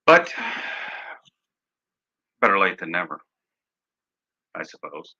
But better late than never, I suppose.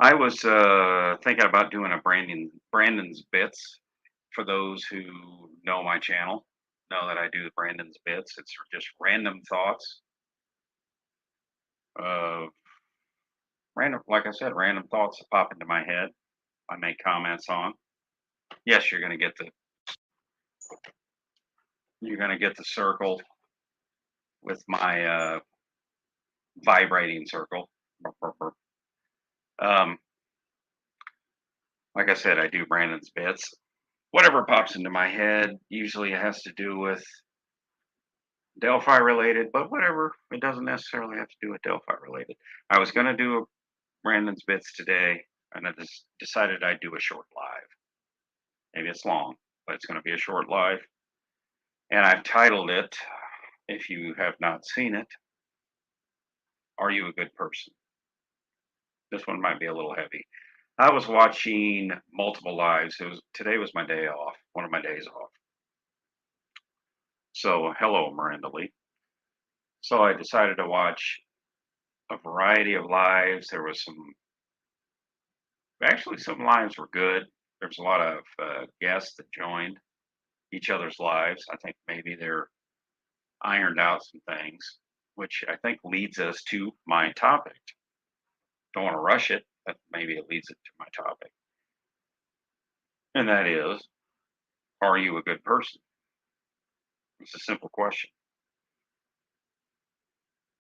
I was thinking about doing a Brandon's Bits. For those who know my channel, know that I do the Brandon's Bits. It's just random thoughts, uh, random, like I said, random thoughts that pop into my head. I make comments on. Yes, you're gonna get the circle with my vibrating circle. Burp, burp, burp. Um, like I said, I do Brandon's Bits. Whatever pops into my head, usually it has to do with Delphi related, but whatever. It doesn't necessarily have to do with Delphi related. I was going to do a Brandon's Bits today, and I just decided I'd do a short live. Maybe it's long, but it's going to be a short live. And I've titled it, if you have not seen it, Are You a Good Person? This one might be a little heavy. I was watching multiple lives. Today was my day off, one of my days off. So hello, Miranda Lee. So I decided to watch a variety of lives. There was some lives were good. There was a lot of guests that joined each other's lives. I think maybe they're ironed out some things, which I think leads us to my topic. Don't want to rush it, but maybe it leads it to my topic. And that is, are you a good person? It's a simple question.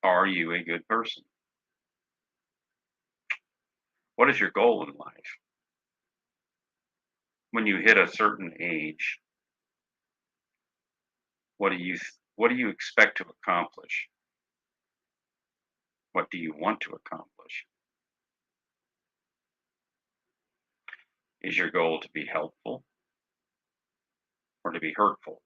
Are you a good person? What is your goal in life? When you hit a certain age, what do you expect to accomplish? What do you want to accomplish? Is your goal to be helpful or to be hurtful?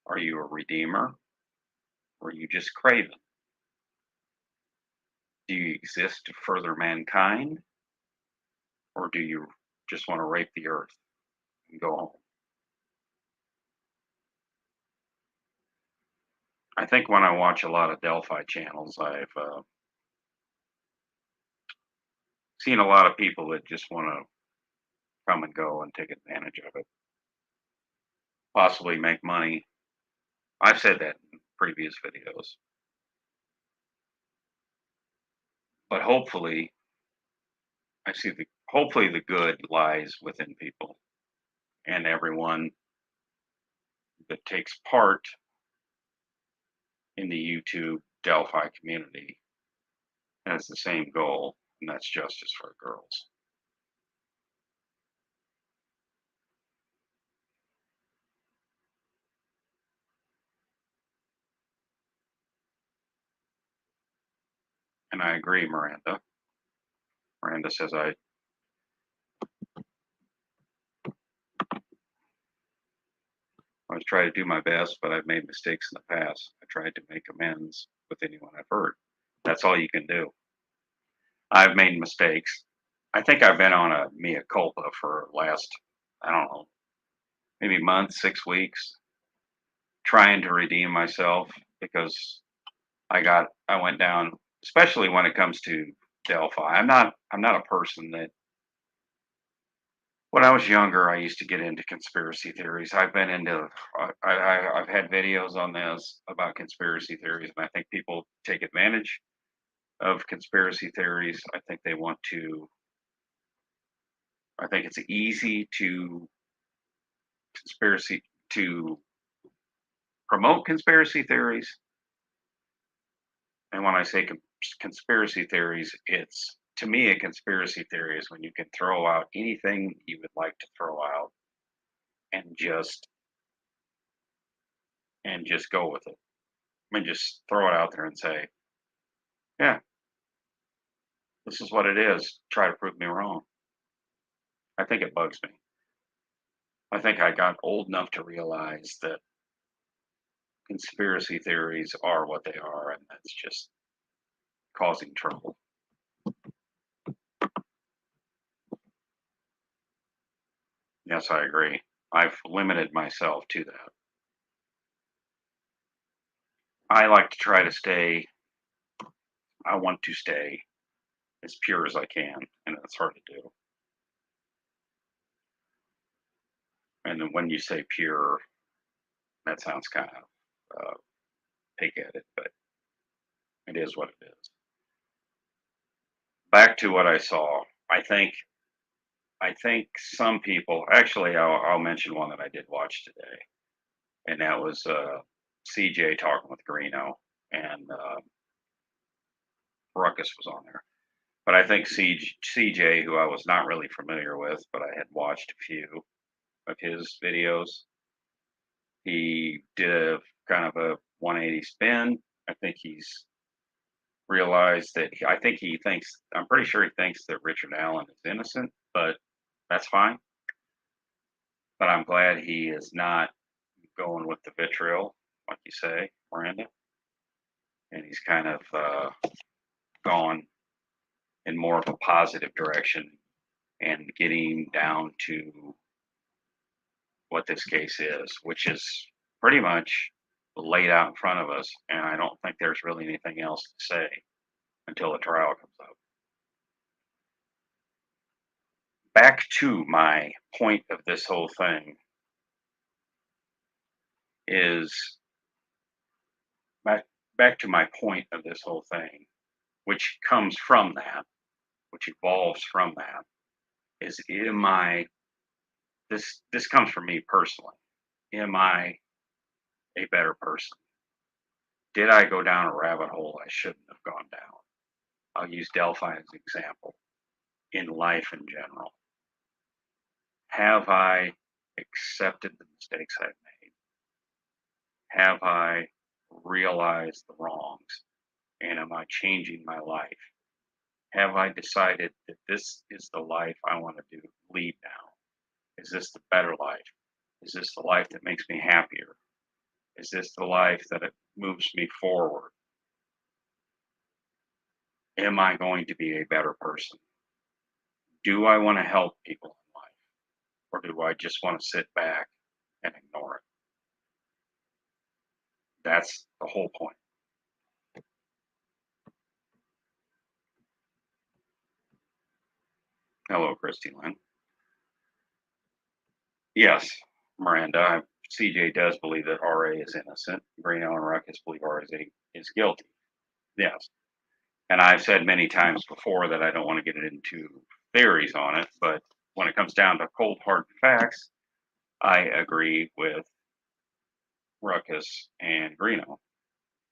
Are you a redeemer or are you just craven? Do you exist to further mankind or do you just want to rape the earth and go home? I think when I watch a lot of Delphi channels, I've seen a lot of people that just want to come and go and take advantage of it, possibly make money. I've said that in previous videos, but hopefully the good lies within people and everyone that takes part in the YouTube Delphi community has the same goal, and that's justice for girls. And I agree, Miranda. Miranda says I always try to do my best, but I've made mistakes in the past. I tried to make amends with anyone I've hurt. That's all you can do. I've made mistakes. I think I've been on a mea culpa for last, I don't know, maybe month, 6 weeks, trying to redeem myself because I went down, especially when it comes to Delphi. I'm not a person that when I was younger, I used to get into conspiracy theories. I've had videos on this about conspiracy theories, and I think people take advantage of conspiracy theories. I think it's easy conspiracy to promote conspiracy theories. And when I say conspiracy theories, it's to me a conspiracy theory is when you can throw out anything you would like to throw out and just go with it. I mean, just throw it out there and say, yeah, this is what it is. Try to prove me wrong. I think it bugs me. I think I got old enough to realize that conspiracy theories are what they are, and that's just causing trouble. Yes, I agree. I've limited myself to that. I like to try to stay. I want to stay as pure as I can, and it's hard to do. And then when you say pure, that sounds kind of pig-headed, but it is what it is. Back to what I saw. I think I think some people. Actually, I'll mention one that I did watch today, and that was CJ talking with Greeno, and Ruckus was on there. But I think CJ, who I was not really familiar with, but I had watched a few of his videos, he did a kind of a 180 spin. I think he's realized that I think he thinks, I'm pretty sure he thinks that Richard Allen is innocent, but that's fine. But I'm glad he is not going with the vitriol, like you say, Miranda, and he's kind of gone in more of a positive direction and getting down to what this case is, which is pretty much laid out in front of us. And I don't think there's really anything else to say until the trial comes up. Back to my point of this whole thing is back, back to my point of this whole thing, which comes from that, which evolves from that, is am I this comes from me personally. Am I a better person? Did I go down a rabbit hole I shouldn't have gone down? I'll use Delphi as an example in life in general. Have I accepted the mistakes I've made? Have I realized the wrongs? And am I changing my life? Have I decided that this is the life I want to lead now? Is this the better life? Is this the life that makes me happier? Is this the life that it moves me forward? Am I going to be a better person? Do I want to help people in life? Or do I just want to sit back and ignore it? That's the whole point. Hello, Christy Lynn. Yes, Miranda. CJ does believe that RA is innocent. Greeno and Ruckus believe RA is guilty. Yes. And I've said many times before that I don't want to get into theories on it, but when it comes down to cold hard facts, I agree with Ruckus and Greeno.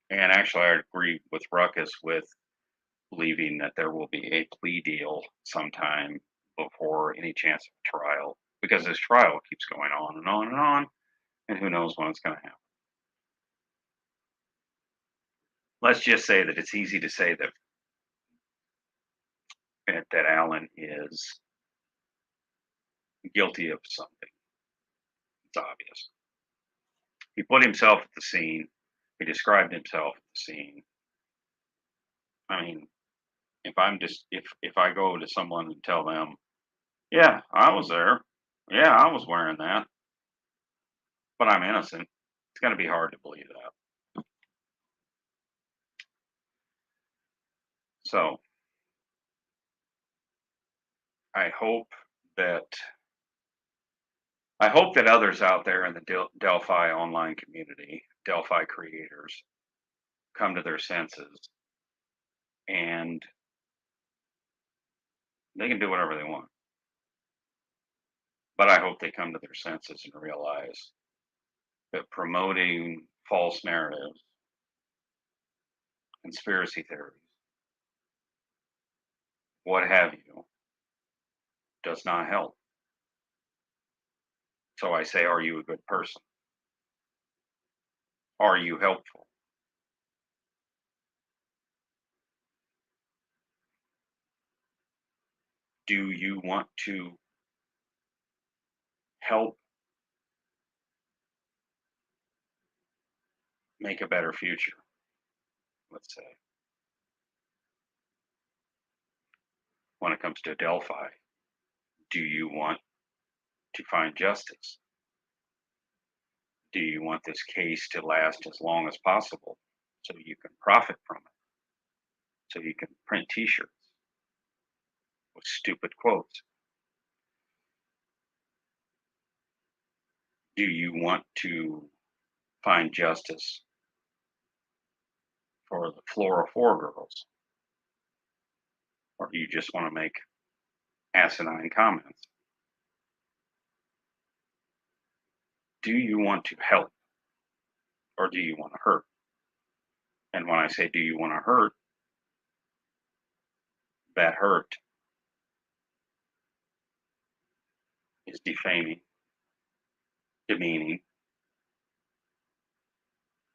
And actually, I agree with Ruckus with believing that there will be a plea deal sometime before any chance of trial, because this trial keeps going on and on and on, and who knows when it's going to happen. Let's just say that it's easy to say that Allen is guilty of something. It's obvious. He put himself at the scene. He described himself at the scene. I mean, if I go to someone and tell them, "Yeah, I was there. Yeah, I was wearing that, but I'm innocent," it's going to be hard to believe that. So I hope that I hope that others out there in the Delphi online community, Delphi creators, come to their senses and they can do whatever they want. But I hope they come to their senses and realize that promoting false narratives, conspiracy theories, what have you, does not help. So I say, are you a good person? Are you helpful? Do you want to help make a better future? Let's say, when it comes to Delphi, do you want to find justice? Do you want this case to last as long as possible? so you can profit from it, so you can print T-shirts with stupid quotes. Do you want to find justice for the Flora 4 girls, or do you just want to make asinine comments? Do you want to help, or do you want to hurt? And when I say, do you want to hurt, that hurt is defaming, demeaning,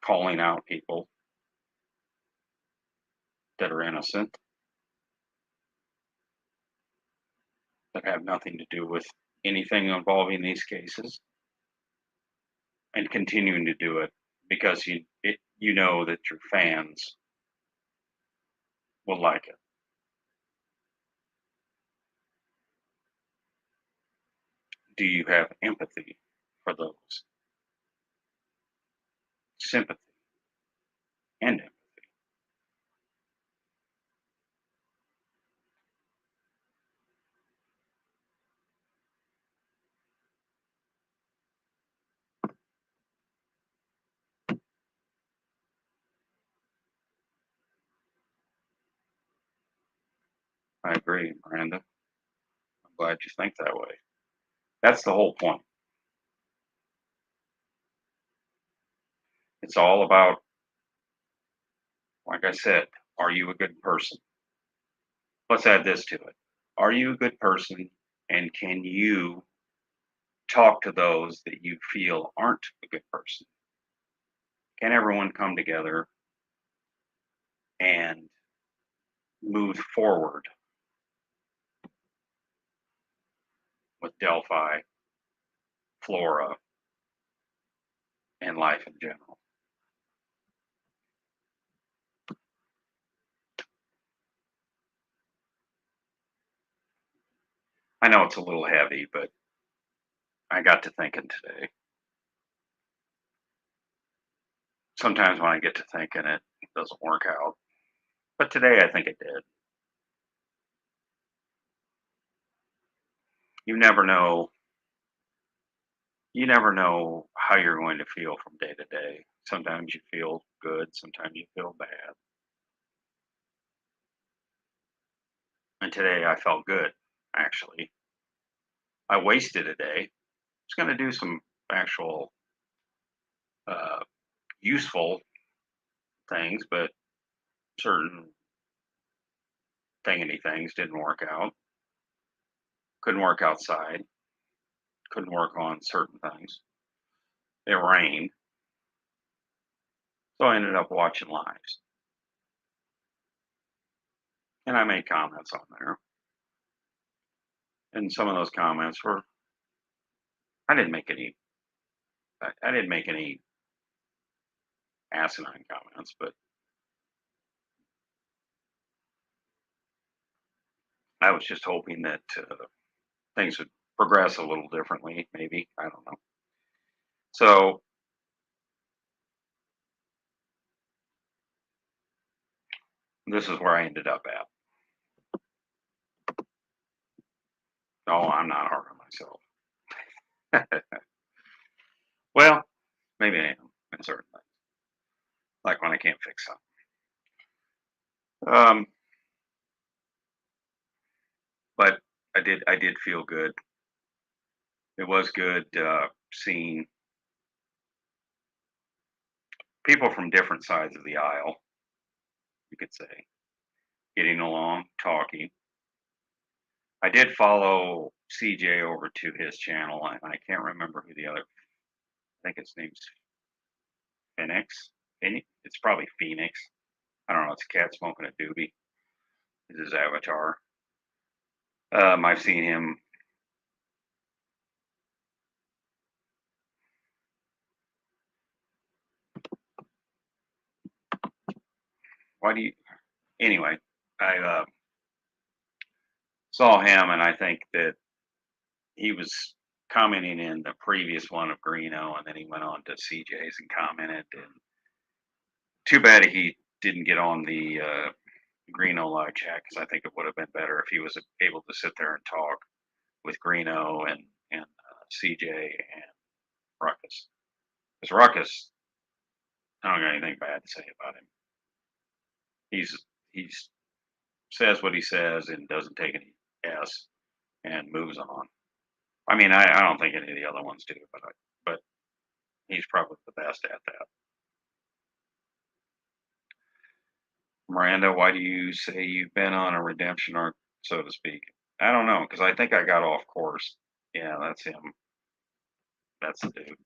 calling out people that are innocent, that have nothing to do with anything involving these cases, and continuing to do it because you know that your fans will like it. Do you have empathy for those? Sympathy and empathy. I agree, Miranda. I'm glad you think that way. That's the whole point. It's all about, like I said, are you a good person? Let's add this to it. Are you a good person, and can you talk to those that you feel aren't a good person? Can everyone come together and move forward with Delphi, Flora, and life in general? I know it's a little heavy, but I got to thinking today. Sometimes when I get to thinking, it doesn't work out. But today I think it did. You never know. You never know how you're going to feel from day to day. Sometimes you feel good, sometimes you feel bad. And today I felt good, actually. I wasted a day. I was going to do some actual uh, useful things, but certain thingity things didn't work out. Couldn't work outside. Couldn't work on certain things. It rained. So I ended up watching lives. And I made comments on there. And some of those comments were, I didn't make any, I didn't make any asinine comments, but I was just hoping that things would progress a little differently, maybe. I don't know. So this is where I ended up at. No, I'm not hard on myself. Well, maybe I am in certain things, like when I can't fix something. Um, but I did feel good. It was good seeing people from different sides of the aisle, you could say, getting along, talking. I did follow CJ over to his channel, and I can't remember who the other. I think his name's Phoenix. Phoenix. It's probably Phoenix. I don't know. It's a cat smoking a doobie. Is his avatar. I've seen him. Why do you? Anyway, I saw him, and I think that he was commenting in the previous one of Greeno, and then he went on to CJ's and commented, and Too bad he didn't get on the Greeno live chat because I think it would have been better if he was able to sit there and talk with Greeno and CJ and Ruckus. Because Ruckus, I don't got anything bad to say about him. He's says what he says and doesn't take any s and moves on. I mean, I don't think any of the other ones do, but he's probably the best at that. Miranda, why do you say you've been on a redemption arc, so to speak? I don't know, because I think I got off course. Yeah, that's him. That's the dude.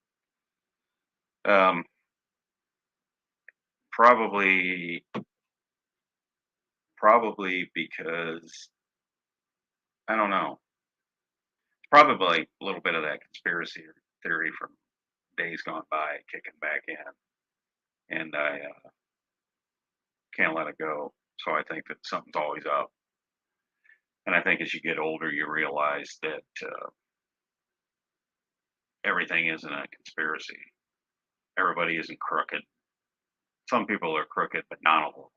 Probably, probably because I don't know. Probably a little bit of that conspiracy theory from days gone by kicking back in, and I can't let it go. So I think that something's always up. And I think as you get older, you realize that everything isn't a conspiracy. Everybody isn't crooked. Some people are crooked, but not all of them.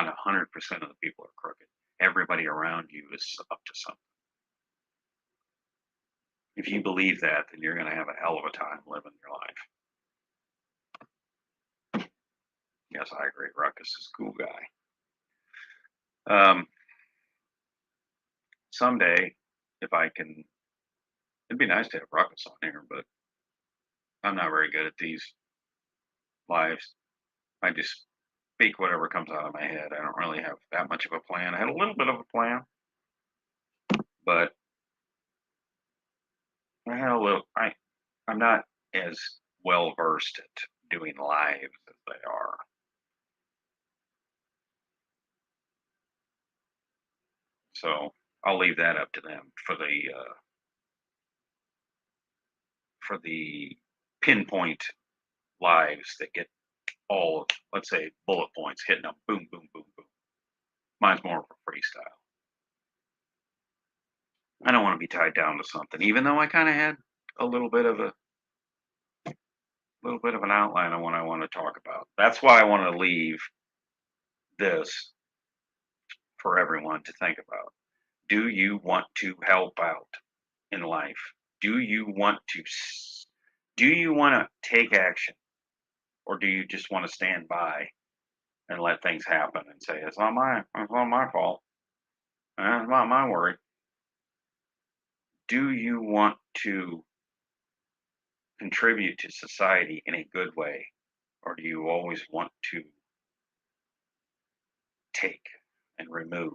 Not 100% of the people are crooked. Everybody around you is up to something. If you believe that, then you're going to have a hell of a time living your life. Yes, I agree. Ruckus is a cool guy. Someday, if I can, it'd be nice to have Ruckus on here, but I'm not very good at these lives. I just speak whatever comes out of my head. I don't really have that much of a plan. I had a little bit of a plan, but I had a little. I'm not as well versed at doing lives as they are. So I'll leave that up to them for the pinpoint lives that get all of, let's say, bullet points hitting them, boom, boom, boom, boom. Mine's more of a freestyle. I don't want to be tied down to something, even though I kind of had a little bit of an outline on what I want to talk about. That's why I want to leave this for everyone to think about. Do you want to help out in life? Do you want to do you want to take action, or do you just want to stand by and let things happen and say it's not my fault. It's not my worry. Do you want to contribute to society in a good way, or do you always want to take and remove?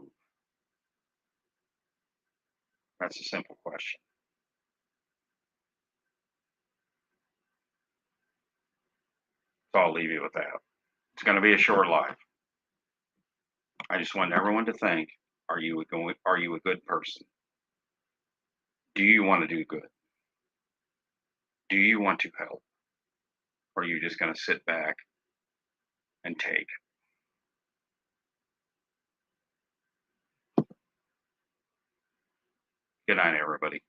That's a simple question. So I'll leave you with that. It's going to be a short life. I just want everyone to think: Are you a good person? Do you want to do good? Do you want to help? Or are you just going to sit back and take? Good night, everybody.